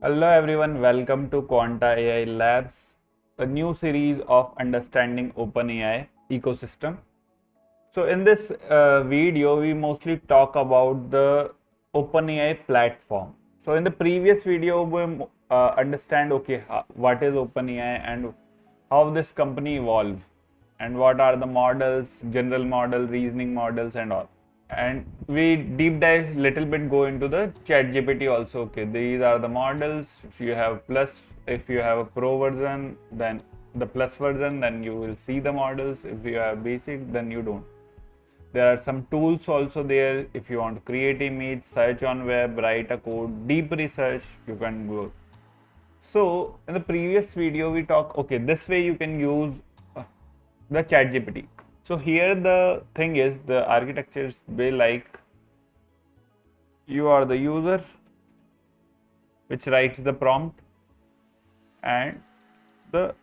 Hello everyone, welcome to Quanta AI Labs, a new series of understanding OpenAI ecosystem. So in this video, we mostly talk about the OpenAI platform. So in the previous video, we understand what is OpenAI and how this company evolved and what are the models, general model, reasoning models and all. And we deep dive little bit go into the ChatGPT also. Okay, these are the models. If you have plus, if you have a pro version, then the plus version, then you will see the models. If you have basic, then you don't. There are some tools also there. If you want to create image, search on web, write a code, deep research, you can go. So in the previous video we talk, okay, this way you can use the ChatGPT. So here the thing is, the architecture is way like you are the user which writes the prompt and the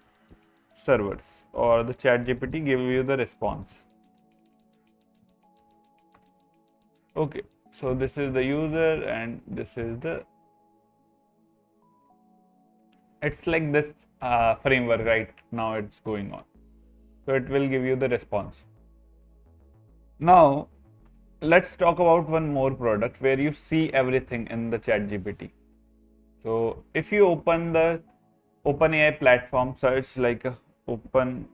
servers or the ChatGPT give you the response. Okay, so this is the user and this is the, it's like this framework right now it's going on. So it will give you the response. Now let's talk about one more product where you see everything in the ChatGPT. So if you open the OpenAI platform, search like a OpenAI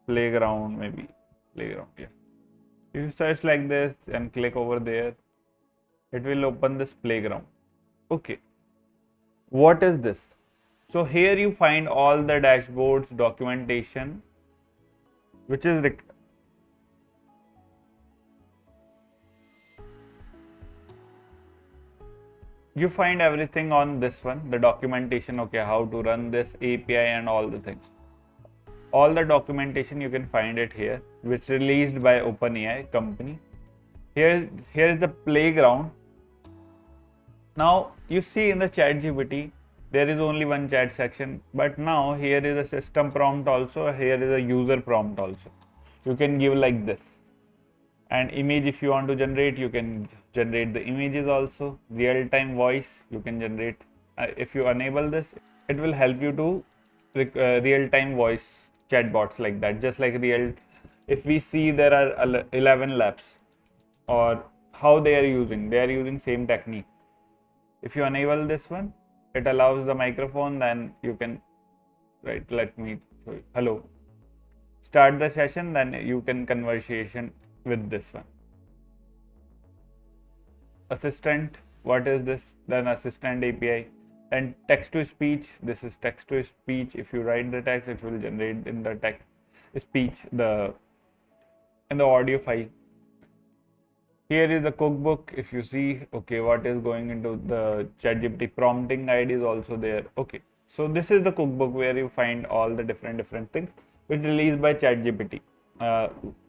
Playground, maybe Playground, yeah. If you search like this and click over there, it will open this Playground. Okay, what is this? So here you find all the dashboards, documentation, which is you find everything on this one, the documentation, okay, how to run this API and all the things. All the documentation you can find it here, which released by OpenAI company. Here is the playground. Now you see in the ChatGPT there is only one chat section, but now here is a system prompt also, here is a user prompt also. You can give like this. And image, if you want to generate, you can generate the images also. Real-time voice you can generate. If you enable this, it will help you to real-time voice chatbots like that, just like real. If we see there are 11 labs, or how they are using same technique. If you enable this one, it allows the microphone, then you can write, let me hello, start the session, then you can conversation with this one. Assistant, what is this? Then assistant API. And text to speech, this is text to speech. If you write the text, it will generate in the text speech in the audio file. Here is the cookbook. If you see, okay, what is going into the ChatGPT prompting guide is also there. Okay, so this is the cookbook where you find all the different things which released by ChatGPT.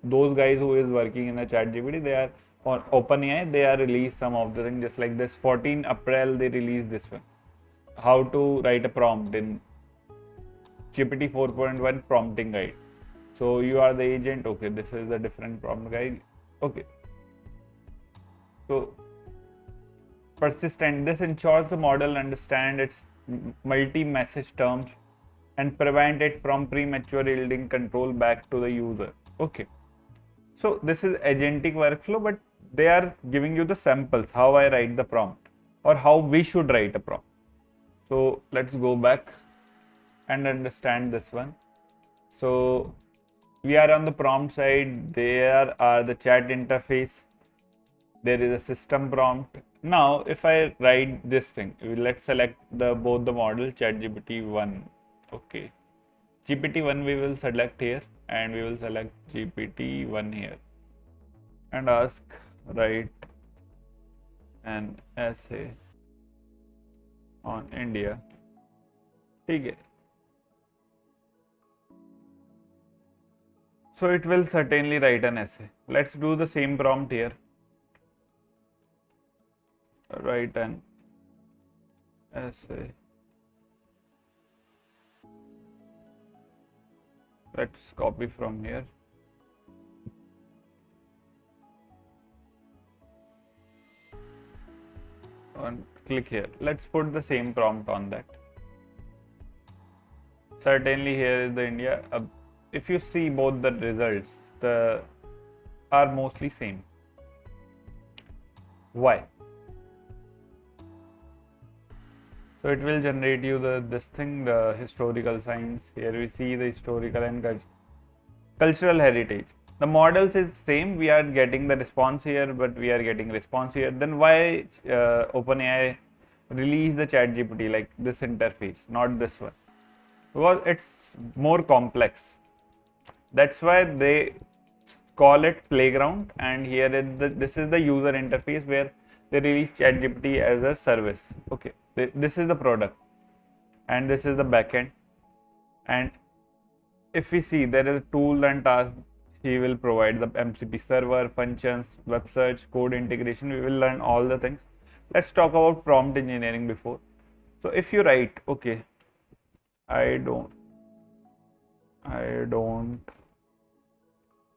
Those guys who is working in the ChatGPT, they are on OpenAI, they are released some of the things, just like this 14 April they released this one. How to write a prompt in GPT 4.1 prompting guide. So you are the agent, okay, this is the different prompt guide. Okay. So persistent, this ensures the model understand its multi-message terms and prevent it from premature yielding control back to the user. Okay. So this is agentic workflow, but they are giving you the samples, how I write the prompt or how we should write a prompt. So let's go back and understand this one. So we are on the prompt side. There are the chat interface. There is a system prompt. Now, if I write this thing, let's select both the model ChatGPT 1. Okay. GPT 1 we will select here and we will select GPT 1 here and ask write an essay on India. Okay. So it will certainly write an essay. Let's do the same prompt here. Write an essay. Let's copy from here. On click here. Let's put the same prompt on that. Certainly here is the India. If you see both the results, are mostly same. Why? So it will generate you the historical science. Here we see the historical and cultural heritage. The models is same. We are getting the response here, but we are getting response here. Then why OpenAI release the ChatGPT like this interface, not this one? Because it's more complex. That's why they call it Playground, and here this is the user interface where they release ChatGPT as a service. Okay, this is the product, and this is the backend. And if we see, there is a tool and task. He will provide the MCP server, functions, web search, code integration. We will learn all the things. Let's talk about prompt engineering before. So if you write, okay, I don't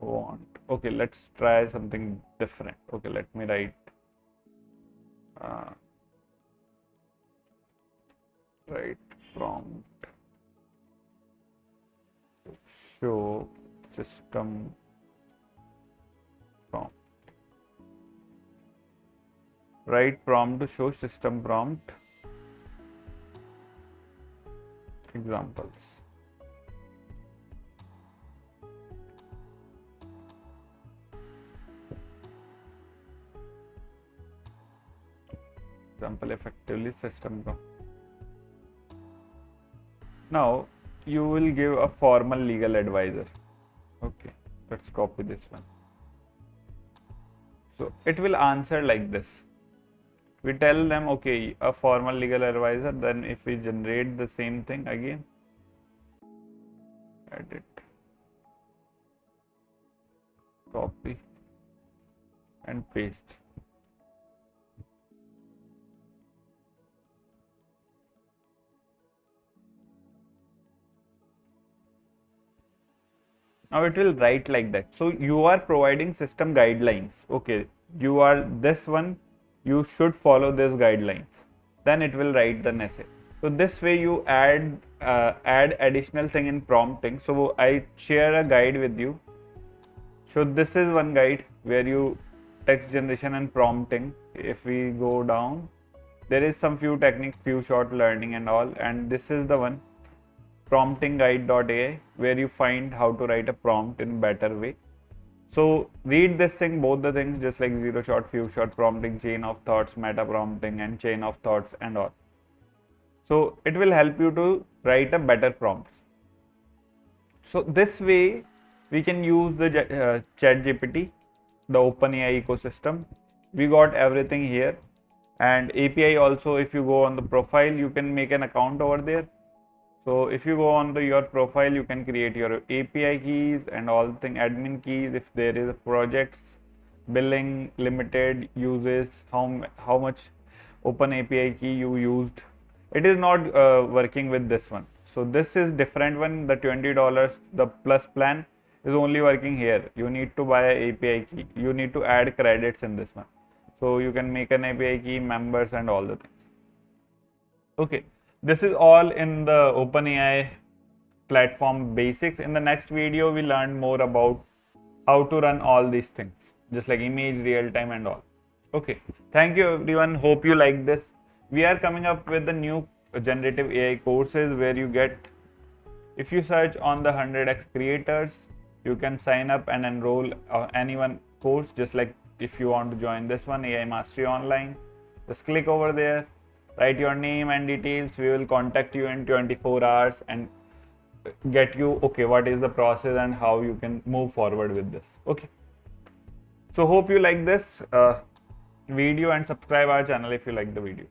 want. Okay, let's try something different. Okay, let me write. Write prompt. Show system prompt. Write prompt to show system prompt examples. Example effectively system prompt. Now you will give a formal legal advisor. Okay, let's copy this one. So it will answer like this. We tell them, okay, a formal legal advisor. Then if we generate the same thing again, edit, copy and paste. Now it will write like that. So you are providing system guidelines. Okay, you are this one, you should follow this guidelines. Then it will write the essay. So this way you add additional thing in prompting. So I share a guide with you. So this is one guide where you text generation and prompting. If we go down, there is some few techniques, few short learning and all. And this is the one, promptingguide.ai, where you find how to write a prompt in better way. So read this thing, both the things, just like zero shot, few shot, prompting, chain of thoughts, meta prompting, and chain of thoughts and all. So it will help you to write a better prompts. So this way we can use the ChatGPT, the OpenAI ecosystem. We got everything here, and API also. If you go on the profile, you can make an account over there. So if you go on your profile, you can create your API keys and all thing, admin keys. If there is a projects, billing, limited uses, how much Open API key you used. It is not working with this one. So this is different one. The $20, the plus plan is only working here. You need to buy a API key. You need to add credits in this one. So you can make an API key, members and all the things. Okay. This is all in the OpenAI platform basics. In the next video, we learn more about how to run all these things, just like image, real time and all. Okay. Thank you everyone. Hope you like this. We are coming up with the new generative AI courses where you get, if you search on the 100x creators, you can sign up and enroll any one course. Just like if you want to join this one, AI Mastery Online, just click over there. Write your name and details. We will contact you in 24 hours and get you, okay, what is the process and how you can move forward with this. Okay. So hope you like this video and subscribe our channel if you like the video.